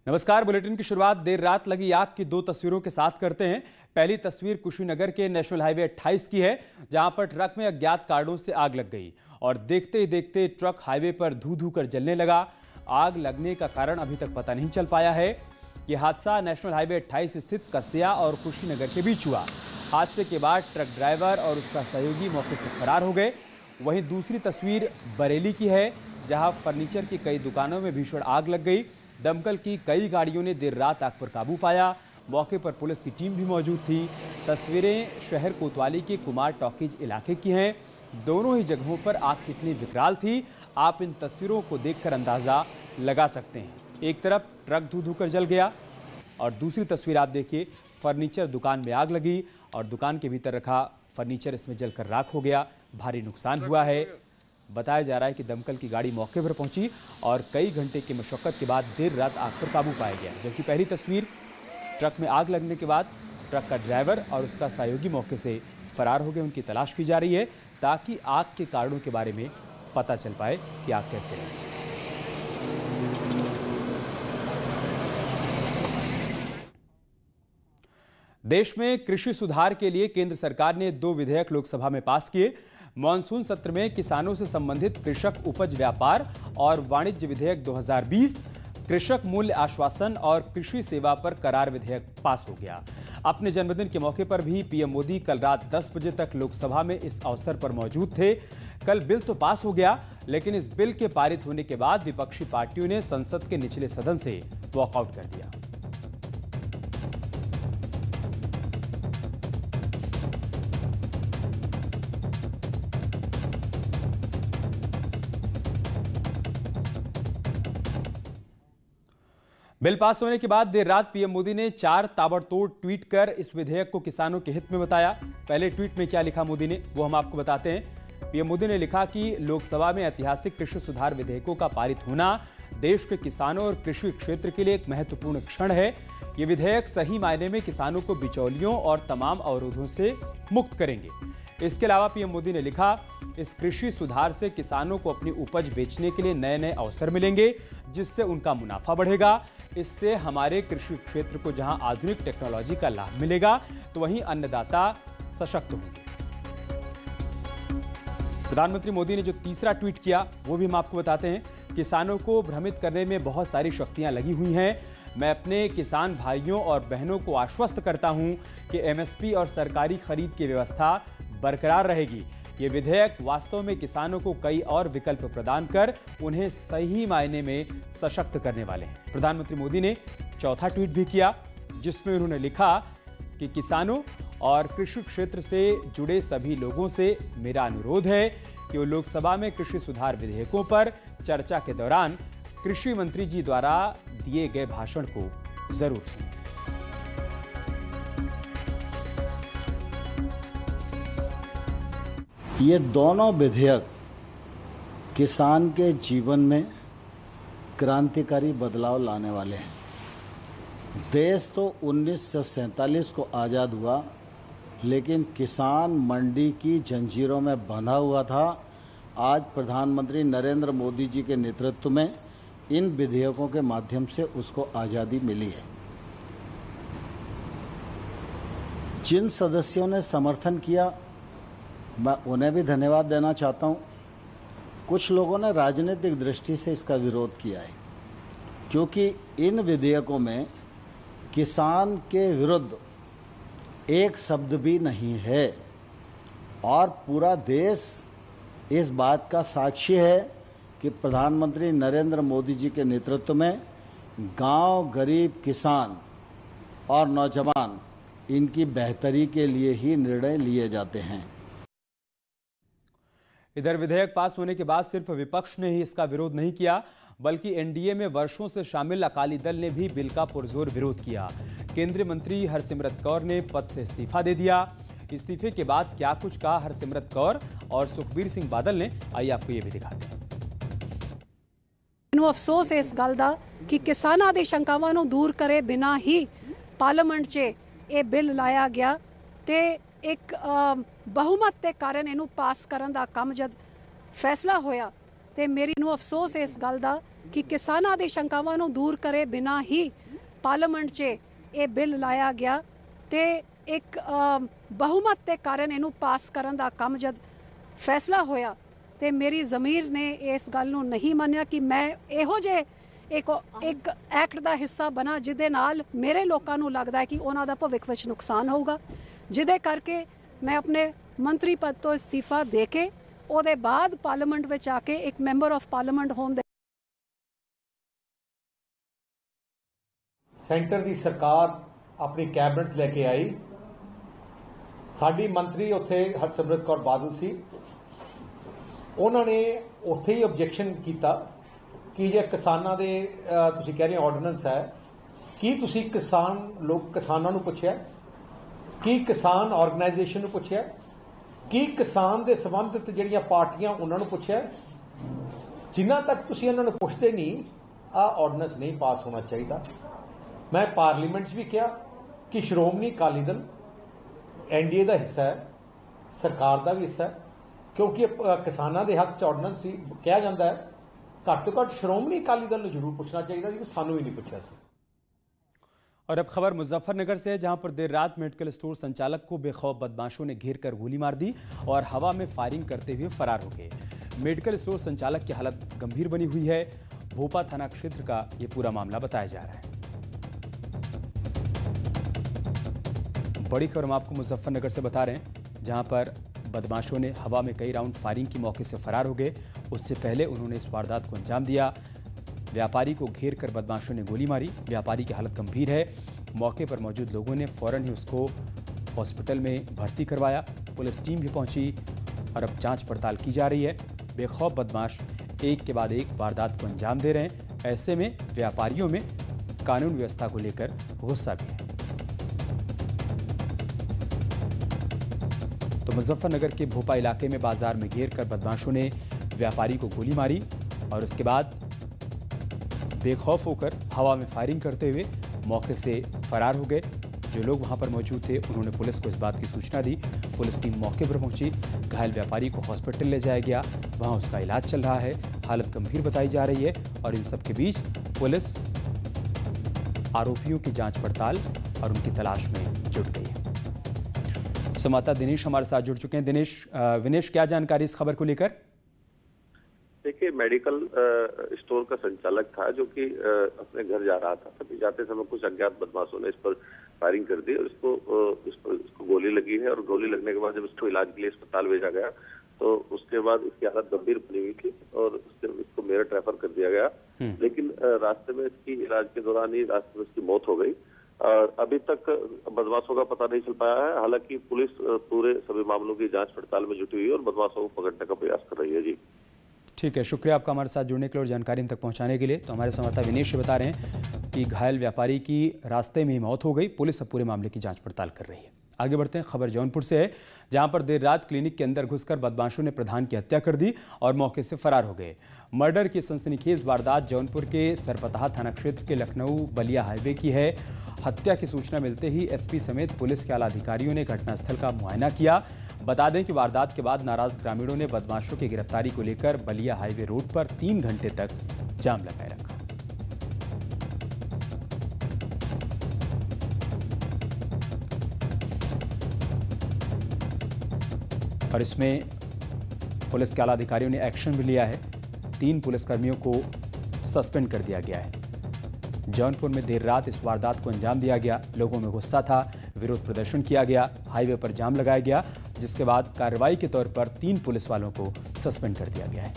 नमस्कार। बुलेटिन की शुरुआत देर रात लगी आग की दो तस्वीरों के साथ करते हैं। पहली तस्वीर कुशीनगर के नेशनल हाईवे 28 की है, जहां पर ट्रक में अज्ञात कारणों से आग लग गई और देखते ही देखते ट्रक हाईवे पर धू धू कर जलने लगा। आग लगने का कारण अभी तक पता नहीं चल पाया है। यह हादसा नेशनल हाईवे 28 स्थित कसिया और कुशीनगर के बीच हुआ। हादसे के बाद ट्रक ड्राइवर और उसका सहयोगी मौके से फरार हो गए। वहीं दूसरी तस्वीर बरेली की है, जहां फर्नीचर की कई दुकानों में भीषण आग लग गई। दमकल की कई गाड़ियों ने देर रात आग पर काबू पाया। मौके पर पुलिस की टीम भी मौजूद थी। तस्वीरें शहर कोतवाली के कुमार टॉकीज इलाके की हैं। दोनों ही जगहों पर आग कितनी विकराल थी, आप इन तस्वीरों को देखकर अंदाजा लगा सकते हैं। एक तरफ ट्रक धू धू कर जल गया और दूसरी तस्वीर आप देखिए, फर्नीचर दुकान में आग लगी और दुकान के भीतर रखा फर्नीचर इसमें जलकर राख हो गया। भारी नुकसान हुआ है। बताया जा रहा है कि दमकल की गाड़ी मौके पर पहुंची और कई घंटे की मशक्कत के बाद देर रात आग पर काबू पाया गया। जबकि पहली तस्वीर, ट्रक में आग लगने के बाद ट्रक का ड्राइवर और उसका सहयोगी मौके से फरार हो गए। उनकी तलाश की जा रही है ताकि आग के कारणों के बारे में पता चल पाए कि आग कैसे लगी। देश में कृषि सुधार के लिए केंद्र सरकार ने 2 विधेयक लोकसभा में पास किए। मॉनसून सत्र में किसानों से संबंधित कृषक उपज व्यापार और वाणिज्य विधेयक 2020, कृषक मूल्य आश्वासन और कृषि सेवा पर करार विधेयक पास हो गया। अपने जन्मदिन के मौके पर भी पीएम मोदी कल रात 10 बजे तक लोकसभा में इस अवसर पर मौजूद थे। कल बिल तो पास हो गया, लेकिन इस बिल के पारित होने के बाद विपक्षी पार्टियों ने संसद के निचले सदन से वॉकआउट कर दिया। बिल पास होने के बाद देर रात पीएम मोदी ने 4 ताबड़तोड़ ट्वीट कर इस विधेयक को किसानों के हित में बताया। पहले ट्वीट में क्या लिखा मोदी ने, वो हम आपको बताते हैं। पीएम मोदी ने लिखा कि लोकसभा में ऐतिहासिक कृषि सुधार विधेयकों का पारित होना देश के किसानों और कृषि क्षेत्र के लिए एक महत्वपूर्ण क्षण है। ये विधेयक सही मायने में किसानों को बिचौलियों और तमाम अवरोधों से मुक्त करेंगे। इसके अलावा पीएम मोदी ने लिखा, इस कृषि सुधार से किसानों को अपनी उपज बेचने के लिए नए नए अवसर मिलेंगे, जिससे उनका मुनाफा बढ़ेगा। इससे हमारे कृषि क्षेत्र को जहां आधुनिक टेक्नोलॉजी का लाभ मिलेगा, तो वहीं अन्नदाता सशक्त होंगे। प्रधानमंत्री मोदी ने जो तीसरा ट्वीट किया, वो भी हम आपको बताते हैं। किसानों को भ्रमित करने में बहुत सारी शक्तियां लगी हुई हैं। मैं अपने किसान भाइयों और बहनों को आश्वस्त करता हूं कि एमएसपी और सरकारी खरीद की व्यवस्था बरकरार रहेगी। ये विधेयक वास्तव में किसानों को कई और विकल्प प्रदान कर उन्हें सही मायने में सशक्त करने वाले हैं। प्रधानमंत्री मोदी ने चौथा ट्वीट भी किया, जिसमें उन्होंने लिखा कि किसानों और कृषि क्षेत्र से जुड़े सभी लोगों से मेरा अनुरोध है कि वो लोकसभा में कृषि सुधार विधेयकों पर चर्चा के दौरान कृषि मंत्री जी द्वारा दिए गए भाषण को जरूर सुनें। ये दोनों विधेयक किसान के जीवन में क्रांतिकारी बदलाव लाने वाले हैं। देश तो 1947 को आज़ाद हुआ, लेकिन किसान मंडी की जंजीरों में बंधा हुआ था। आज प्रधानमंत्री नरेंद्र मोदी जी के नेतृत्व में इन विधेयकों के माध्यम से उसको आज़ादी मिली है। जिन सदस्यों ने समर्थन किया, मैं उन्हें भी धन्यवाद देना चाहता हूं। कुछ लोगों ने राजनीतिक दृष्टि से इसका विरोध किया है, क्योंकि इन विधेयकों में किसान के विरुद्ध एक शब्द भी नहीं है और पूरा देश इस बात का साक्षी है कि प्रधानमंत्री नरेंद्र मोदी जी के नेतृत्व में गांव, गरीब, किसान और नौजवान, इनकी बेहतरी के लिए ही निर्णय लिए जाते हैं। इधर विधेयक पास होने के बाद सिर्फ विपक्ष ने ही इसका विरोध नहीं किया, बल्कि एनडीए में वर्षों से शामिल अकाली दल ने भी बिल का पुरजोर विरोध किया। केंद्रीय मंत्री हरसिमरत कौर ने पद से इस्तीफा दे दिया। इस्तीफे के बाद क्या कुछ कहा हरसिमरत कौर और सुखबीर सिंह बादल ने, आइए आपको ये भी दिखाते हैं। ਮੈਨੂੰ ਅਫਸੋਸ ਇਸ ਗੱਲ ਦਾ ਕਿ ਕਿਸਾਨਾਂ ਦੇ ਸ਼ੰਕਾਵਾਂ ਨੂੰ ਦੂਰ ਕਰੇ ਬਿਨਾਂ ਹੀ ਪਾਰਲੀਮੈਂਟ 'ਚ ਇਹ ਬਿੱਲ ਲਾਇਆ ਗਿਆ ਤੇ ਇੱਕ ਬਹੁਮਤ ਦੇ ਕਾਰਨ ਇਹਨੂੰ ਪਾਸ ਕਰਨ ਦਾ ਕੰਮ ਜਦ ਫੈਸਲਾ ਹੋਇਆ ਤੇ ਮੇਰੀ ਨੂੰ ਅਫਸੋਸ ਇਸ ਗੱਲ ਦਾ ਕਿ ਕਿਸਾਨਾਂ ਦੀ ਸ਼ੰਕਾਵਾਂ ਨੂੰ ਦੂਰ ਕਰੇ ਬਿਨਾਂ ਹੀ ਪਾਰਲੀਮੈਂਟ 'ਚ ਇਹ ਬਿੱਲ ਲਾਇਆ ਗਿਆ ਤੇ ਇੱਕ ਬਹੁਮਤ ਦੇ ਕਾਰਨ ਇਹਨੂੰ ਪਾਸ ਕਰਨ ਦਾ ਕੰਮ ਜਦ ਫੈਸਲਾ ਹੋਇਆ ਤੇ ਮੇਰੀ ਜ਼ਮੀਰ ਨੇ ਇਸ ਗੱਲ ਨੂੰ ਨਹੀਂ ਮੰਨਿਆ ਕਿ ਮੈਂ ਇਹੋ ਜਿਹੇ ਇੱਕ ਐਕਟ ਦਾ ਹਿੱਸਾ ਬਣਾ ਜਿਹਦੇ ਨਾਲ ਮੇਰੇ ਲੋਕਾਂ ਨੂੰ ਲੱਗਦਾ ਹੈ ਕਿ ਉਹਨਾਂ ਦਾ ਭਵਿੱਖ ਵਿੱਚ ਨੁਕਸਾਨ ਹੋਊਗਾ, ਜਿਹਦੇ ਕਰਕੇ ਮੈਂ ਆਪਣੇ ਮੰਤਰੀ ਪਦ ਤੋਂ ਅਸਤੀਫਾ ਦੇ ਕੇ ਉਹਦੇ ਬਾਅਦ ਪਾਰਲੀਮੈਂਟ ਵਿੱਚ ਆ ਕੇ ਇੱਕ ਮੈਂਬਰ ਆਫ ਪਾਰਲੀਮੈਂਟ ਹੋਣ ਦੇ सेंटर की सरकार अपनी कैबिनेट लेके आई। साडी मंत्री उत्थे हरसिमरत कौर बादल सी, उन्होंने उत्थे ही ऑब्जेक्शन किया कि जे किसानां दे तुसीं कह रहे ऑर्डीनेंस है कि तुसीं किसान लोग किसानां नूं पुछिआ, कि किसान ऑर्गेनाइजेशन नूं पुछिआ, कि किसान दे संबंधित जिहड़ियां पार्टियां उन्हां नूं पुछिआ, जिन्ना तक तुसीं इन्हां नूं पुछदे नहीं आ ऑर्डीनेंस नहीं पास होना चाहिए। मैं पार्लीमेंट भी कहा कि श्रोमणी अकाली दल एनडीए का हिस्सा है, सरकार का भी हिस्सा है, क्योंकि किसानों के हक च ऑर्डीनेंस कहा जाता है, घट तो घट श्रोमणी अकाली दल को जरूर पूछना चाहिए कि सानू भी नहीं पूछा सी। और अब खबर मुजफ्फरनगर से है, जहां पर देर रात मेडिकल स्टोर संचालक को बेखौफ बदमाशों ने घेर कर गोली मार दी और हवा में फायरिंग करते हुए फरार हो गए। मेडिकल स्टोर संचालक की हालत गंभीर बनी हुई है। भोपा थाना क्षेत्र का ये पूरा मामला बताया जा रहा है। बड़ी खबर हम आपको मुजफ्फरनगर से बता रहे हैं, जहां पर बदमाशों ने हवा में कई राउंड फायरिंग की मौके से फरार हो गए। उससे पहले उन्होंने इस वारदात को अंजाम दिया। व्यापारी को घेर कर बदमाशों ने गोली मारी। व्यापारी की हालत गंभीर है। मौके पर मौजूद लोगों ने फौरन ही उसको हॉस्पिटल में भर्ती करवाया। पुलिस टीम भी पहुंची और अब जांच पड़ताल की जा रही है। बेखौफ बदमाश एक के बाद एक वारदात को अंजाम दे रहे हैं। ऐसे में व्यापारियों में कानून व्यवस्था को लेकर गुस्सा भी है। तो मुजफ्फरनगर के भोपा इलाके में बाजार में घेर कर बदमाशों ने व्यापारी को गोली मारी और उसके बाद बेखौफ होकर हवा में फायरिंग करते हुए मौके से फरार हो गए। जो लोग वहां पर मौजूद थे उन्होंने पुलिस को इस बात की सूचना दी। पुलिस टीम मौके पर पहुंची। घायल व्यापारी को हॉस्पिटल ले जाया गया, वहां उसका इलाज चल रहा है। हालत गंभीर बताई जा रही है और इन सब के बीच पुलिस आरोपियों की जांच पड़ताल और उनकी तलाश में जुट गई है। संवाददाता दिनेश हमारे साथ जुड़ चुके हैं। विनेश, क्या जानकारी इस खबर को लेकर? देखिए, मेडिकल स्टोर का संचालक था जो कि अपने घर जा रहा था। तभी जाते समय कुछ अज्ञात बदमाशों ने इस पर फायरिंग कर दी और इसको गोली लगी है। और गोली लगने के बाद जब इसको इलाज के लिए अस्पताल भेजा गया तो उसके बाद इसकी हालत गंभीर बनी हुई थी और इसको मेरठ रेफर कर दिया गया। लेकिन रास्ते में इसकी इलाज के दौरान ही रास्ते में इसकी मौत हो गई। अभी तक बदमाशों का पता नहीं चल पाया है। हालांकि पुलिस पूरे सभी मामलों की जांच पड़ताल में जुटी हुई है और बदमाशों को पकड़ने का प्रयास कर रही है। जी ठीक है, शुक्रिया आपका हमारे साथ जुड़ने के लिए और जानकारी हम तक पहुंचाने के लिए। तो हमारे संवाददाता विनेश बता रहे हैं कि घायल व्यापारी की रास्ते में ही मौत हो गई। पुलिस अब पूरे मामले की जांच पड़ताल कर रही है। आगे बढ़ते हैं, खबर जौनपुर से है, जहां पर देर रात क्लिनिक के अंदर घुसकर बदमाशों ने प्रधान की हत्या कर दी और मौके से फरार हो गए। मर्डर की सनसनीखेज वारदात जौनपुर के सरपताहा थाना क्षेत्र के लखनऊ बलिया हाईवे की है। हत्या की सूचना मिलते ही एसपी समेत पुलिस के आला अधिकारियों ने घटनास्थल का मुआयना किया। बता दें कि वारदात के बाद नाराज ग्रामीणों ने बदमाशों की गिरफ्तारी को लेकर बलिया हाईवे रोड पर 3 घंटे तक जाम लगाए रखा। और इसमें पुलिस के आला अधिकारियों ने एक्शन भी लिया है। 3 पुलिसकर्मियों को सस्पेंड कर दिया गया है। जौनपुर में देर रात इस वारदात को अंजाम दिया गया। लोगों में गुस्सा था, विरोध प्रदर्शन किया गया, हाईवे पर जाम लगाया गया, जिसके बाद कार्रवाई के तौर पर 3 पुलिस वालों को सस्पेंड कर दिया गया है।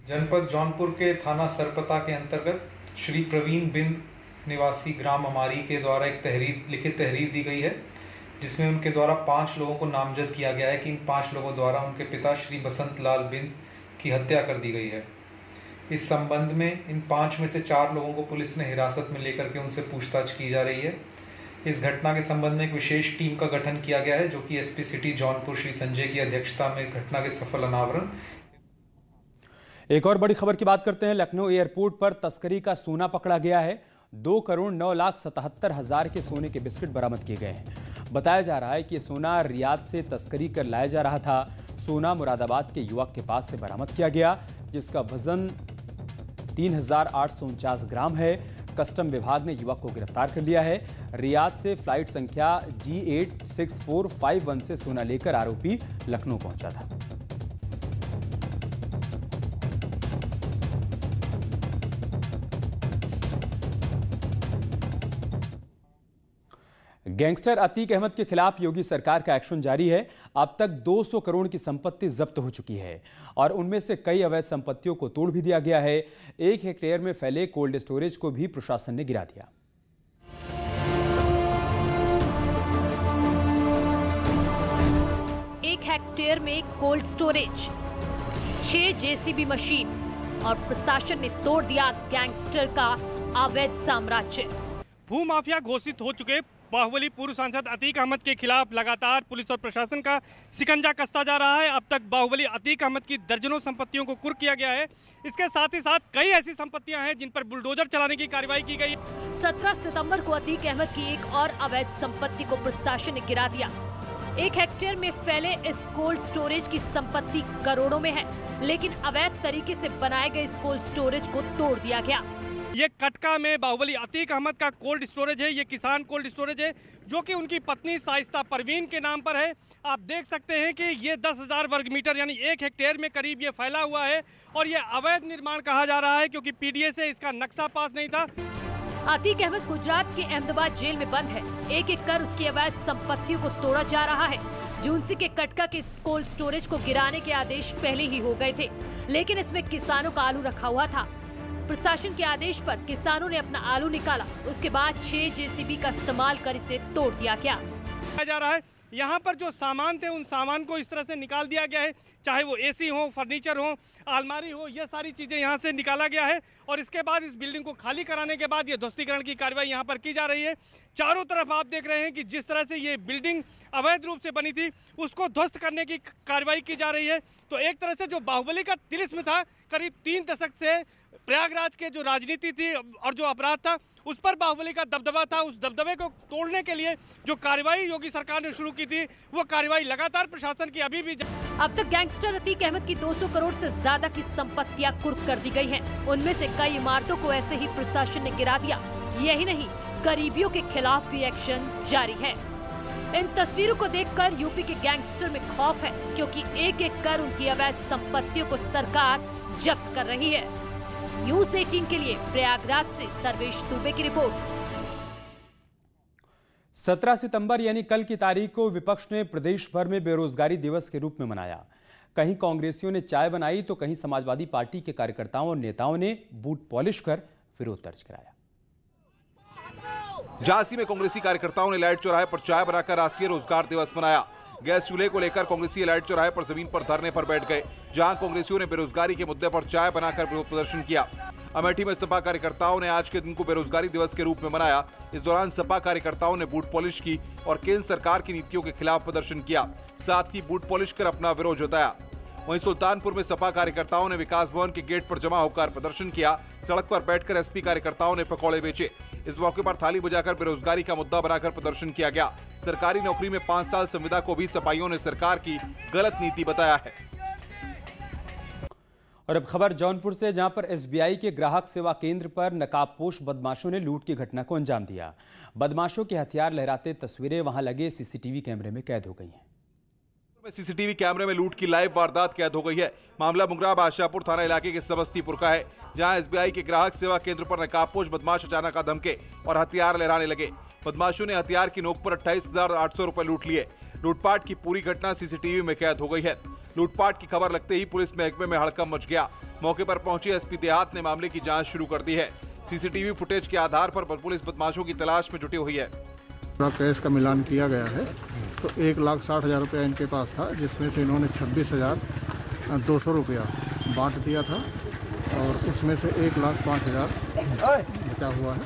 जनपद जौनपुर के थाना सरपता के अंतर्गत श्री प्रवीण बिंद निवासी ग्राम अमारी के द्वारा एक लिखित तहरीर दी गई है, जिसमें उनके द्वारा 5 लोगों को नामजद किया गया है कि इन 5 लोगों द्वारा उनके पिता श्री बसंत लाल बिंद की हत्या कर दी गई है। इस संबंध में इन 5 में से 4 लोगों को पुलिस ने हिरासत में लेकर के उनसे पूछताछ की जा रही है। इस घटना के संबंध में एक विशेष टीम का गठन किया गया है, जो कि एसपी सिटी जौनपुर श्री संजय की अध्यक्षता में घटना के सफल अनावरण। एक और बड़ी खबर की बात करते हैं। लखनऊ एयरपोर्ट पर तस्करी का सोना पकड़ा गया है। 2,09,77,000 के सोने के बिस्किट बरामद किए गए हैं। बताया जा रहा है कि सोना रियाद से तस्करी कर लाया जा रहा था। सोना मुरादाबाद के युवक के पास से बरामद किया गया, जिसका वजन 3849 ग्राम है। कस्टम विभाग ने युवक को गिरफ्तार कर लिया है। रियाद से फ्लाइट संख्या G86451 से सोना लेकर आरोपी लखनऊ पहुंचा था। गैंगस्टर अतीक अहमद के खिलाफ योगी सरकार का एक्शन जारी है। अब तक 200 करोड़ की संपत्ति जब्त हो चुकी है और उनमें से कई अवैध संपत्तियों को तोड़ भी दिया गया है। 1 हेक्टेयर में फैले कोल्ड स्टोरेज को भी प्रशासन ने गिरा दिया। एक हेक्टेयर में कोल्ड स्टोरेज, 6 जेसीबी मशीन और प्रशासन ने तोड़ दिया गैंगस्टर का अवैध साम्राज्य। भूमाफिया घोषित हो चुके बाहुबली पूर्व सांसद अतीक अहमद के खिलाफ लगातार पुलिस और प्रशासन का शिकंजा कसता जा रहा है। अब तक बाहुबली अतीक अहमद की दर्जनों संपत्तियों को कुर्क किया गया है। इसके साथ ही साथ कई ऐसी संपत्तियां हैं जिन पर बुलडोजर चलाने की कार्रवाई की गई। 17 सितंबर को अतीक अहमद की एक और अवैध संपत्ति को प्रशासन ने गिरा दिया। 1 हेक्टेयर में फैले इस कोल्ड स्टोरेज की संपत्ति करोड़ों में है, लेकिन अवैध तरीके से बनाए गए इस कोल्ड स्टोरेज को तोड़ दिया गया। ये कटका में बाहुबली अतीक अहमद का कोल्ड स्टोरेज है। ये किसान कोल्ड स्टोरेज है जो कि उनकी पत्नी शाइस्ता परवीन के नाम पर है। आप देख सकते हैं कि ये 10,000 वर्ग मीटर यानी 1 हेक्टेयर में करीब ये फैला हुआ है और ये अवैध निर्माण कहा जा रहा है क्योंकि पीडीए से इसका नक्शा पास नहीं था। अतीक अहमद गुजरात के अहमदाबाद जेल में बंद है। एक एक कर उसकी अवैध संपत्तियों को तोड़ा जा रहा है। झुंसी के कटका के कोल्ड स्टोरेज को गिराने के आदेश पहले ही हो गए थे, लेकिन इसमें किसानों का आलू रखा हुआ था। प्रशासन के आदेश पर किसानों ने अपना आलू निकाला, उसके बाद 6 जेसीबी का इस्तेमाल कर इसे तोड़ दिया गया। जा रहा है यहाँ पर जो सामान थे उन सामान को इस तरह से निकाल दिया गया है, चाहे वो एसी हो, फर्नीचर हो, अलमारी हो, ये सारी चीज़ें यहाँ से निकाला गया है और इसके बाद इस बिल्डिंग को खाली कराने के बाद ये ध्वस्तीकरण की कार्रवाई यहाँ पर की जा रही है। चारों तरफ आप देख रहे हैं कि जिस तरह से ये बिल्डिंग अवैध रूप से बनी थी उसको ध्वस्त करने की कार्रवाई की जा रही है। तो एक तरह से जो बाहुबली का तिलिस्म था, करीब 3 दशक से प्रयागराज के जो राजनीति थी और जो अपराध था उस पर बाहुबली का दबदबा था, उस दबदबे को तोड़ने के लिए जो कार्रवाई योगी सरकार ने शुरू की थी वो कार्रवाई लगातार प्रशासन की अभी भी। अब तक गैंगस्टर अतीक अहमद की 200 करोड़ से ज्यादा की संपत्तियां कुर्क कर दी गई हैं। उनमें से कई इमारतों को ऐसे ही प्रशासन ने गिरा दिया। यही नहीं, करीबियों के खिलाफ भी एक्शन जारी है। इन तस्वीरों को देखकर यूपी के गैंगस्टर में खौफ है, क्योंकि एक एक कर उनकी अवैध संपत्तियों को सरकार जब्त कर रही है। न्यूज़ 18 के लिए प्रयागराज से सर्वेश दुबे की रिपोर्ट। 17 सितंबर यानी कल की तारीख को विपक्ष ने प्रदेश भर में बेरोजगारी दिवस के रूप में मनाया। कहीं कांग्रेसियों ने चाय बनाई तो कहीं समाजवादी पार्टी के कार्यकर्ताओं और नेताओं ने बूट पॉलिश कर विरोध दर्ज कराया। झांसी में कांग्रेसी कार्यकर्ताओं ने लाइट चौराहे पर चाय बनाकर राष्ट्रीय रोजगार दिवस मनाया। गैस चूल्हे को लेकर कांग्रेसी लाइट चौराहे पर जमीन पर धरने पर बैठ गए, जहां कांग्रेसियों ने बेरोजगारी के मुद्दे पर चाय बनाकर विरोध प्रदर्शन किया। अमेठी में सपा कार्यकर्ताओं ने आज के दिन को बेरोजगारी दिवस के रूप में मनाया। इस दौरान सपा कार्यकर्ताओं ने बूट पॉलिश की और केंद्र सरकार की नीतियों के खिलाफ प्रदर्शन किया, साथ ही बूट पॉलिश कर अपना विरोध जताया। वहीं सुल्तानपुर में सपा कार्यकर्ताओं ने विकास भवन के गेट पर जमा होकर प्रदर्शन किया। सड़क पर बैठकर एसपी कार्यकर्ताओं ने पकौड़े बेचे। इस मौके पर थाली बजाकर बेरोजगारी का मुद्दा बनाकर प्रदर्शन किया गया। सरकारी नौकरी में 5 साल संविदा को भी सपाइयों ने सरकार की गलत नीति बताया है। और अब खबर जौनपुर से, जहां पर एसबीआई के ग्राहक सेवा केंद्र पर नकाबपोश बदमाशों ने लूट की घटना को अंजाम दिया। बदमाशों के हथियार लहराते तस्वीरें वहां लगे सीसीटीवी कैमरे में कैद हो गई हैं। सीसीटीवी कैमरे में लूट की लाइव वारदात कैद हो गई है। मामला मुंगरा बादशाहपुर थाना इलाके के समस्तीपुर का है, जहां एसबीआई के ग्राहक सेवा केंद्र पर नकाबपोश बदमाश अचानक धमके और हथियार लहराने लगे। बदमाशों ने हथियार की नोक पर 28,800 रुपए लूट लिए। लूटपाट की पूरी घटना सीसीटीवी में कैद हो गई है। लूटपाट की खबर लगते ही पुलिस महकमे में हड़कंप मच गया। मौके पर पहुंची एसपी देहात ने मामले की जांच शुरू कर दी है। सीसीटीवी फुटेज के आधार पर पुलिस बदमाशों की तलाश में जुटी हुई है। कैश का मिलान किया गया है तो 1,60,000 रुपया इनके पास था, जिसमें से इन्होंने 26,200 रुपया बांट दिया था और उसमें से 1,05,000 बचा हुआ है।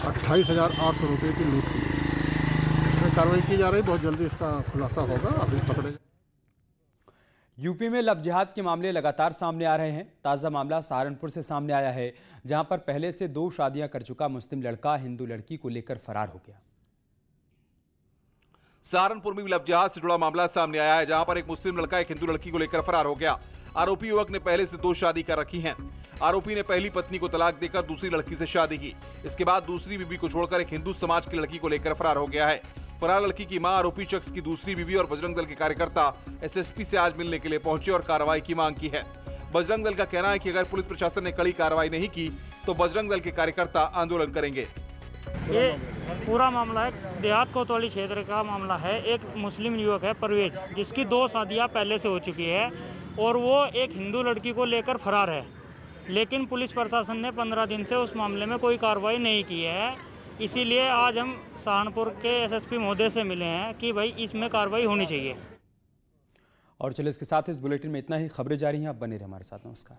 28,800 रुपये की लूट हुई। इसमें कार्रवाई की जा रही, बहुत जल्दी इसका खुलासा होगा, अभी पकड़े। यूपी में लव जिहाद के मामले लगातार सामने आ रहे हैं। ताज़ा मामला सहारनपुर से सामने आया है, जहां पर पहले से 2 शादियां कर चुका मुस्लिम लड़का हिंदू लड़की को लेकर फरार हो गया। सहारनपुर में भी लव जिहाद से जुड़ा मामला सामने आया है, जहां पर एक मुस्लिम लड़का एक हिंदू लड़की को लेकर फरार हो गया। आरोपी युवक ने पहले से 2 शादी कर रखी हैं। आरोपी ने पहली पत्नी को तलाक देकर दूसरी लड़की से शादी की। इसके बाद दूसरी बीवी को छोड़कर एक हिंदू समाज की लड़की को लेकर फरार हो गया है। फरार लड़की की मां आरोपी शख्स की दूसरी बीवी और बजरंग दल के कार्यकर्ता एसएसपी से आज मिलने के लिए पहुंचे और कार्रवाई की मांग की है। बजरंग दल का कहना है कि अगर पुलिस प्रशासन ने कड़ी कार्रवाई नहीं की तो बजरंग दल के कार्यकर्ता आंदोलन करेंगे। ये पूरा मामला है देहात कोतवाली क्षेत्र का मामला है। एक मुस्लिम युवक है परवेज, जिसकी 2 शादियां पहले से हो चुकी है और वो एक हिंदू लड़की को लेकर फरार है, लेकिन पुलिस प्रशासन ने 15 दिन से उस मामले में कोई कार्रवाई नहीं की है। इसीलिए आज हम सहारनपुर के एसएसपी महोदय से मिले हैं कि भाई इसमें कार्रवाई होनी चाहिए। और चलिए इसके साथ इस बुलेटिन में इतना ही। खबरें जारी हैं, आप बने रहे हमारे साथ। नमस्कार।